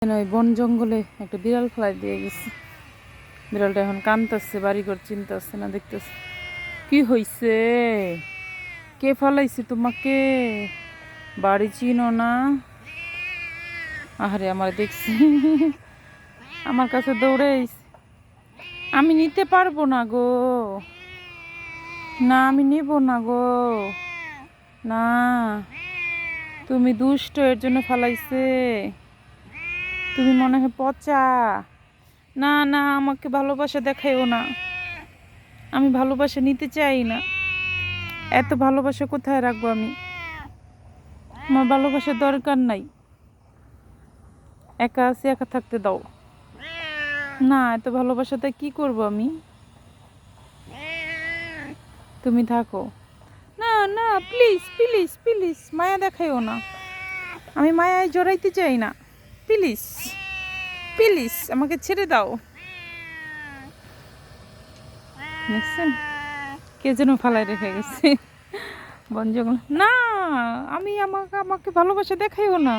ওই বন জঙ্গলে একটা বিড়াল ফেলাই দিয়ে গেছে। বিড়ালটা এখন কাঁদতেছে, বাড়িঘর চিনতেছে না, দেখতেছে কি হয়েছে, কে ফেলাইছে তোমাকে, বাড়ি চিনো না। আহারে আমার দেখছি, আমার কাছে দৌড়ে আইছে। আমি নিতে পারবো না গো, না আমি নিব না গো, না তুমি দুষ্ট, এর জন্য ফেলাইছে। তুমি মনে হয় পচা। না না, আমাকে ভালোবাসা দেখাইও না, আমি ভালোবাসা নিতে চাই না। এত ভালোবাসা কোথায় রাখবো আমি, আমার ভালোবাসার দরকার নাই। একা আছি, একা থাকতে দাও। না, এত ভালোবাসাতে কি করব আমি, তুমি থাকো। না না, প্লিজ প্লিজ প্লিজ, মায়া দেখাইও না, আমি মায়ায় জড়াইতে চাই না। প্লিজ প্লিজ আমাকে ছেড়ে দাও। দেখছেন কে যেন ফালাই রেখে গেছে বন জঙ্গল। না, আমি আমাকে আমাকে ভালোবাসা দেখাইও না।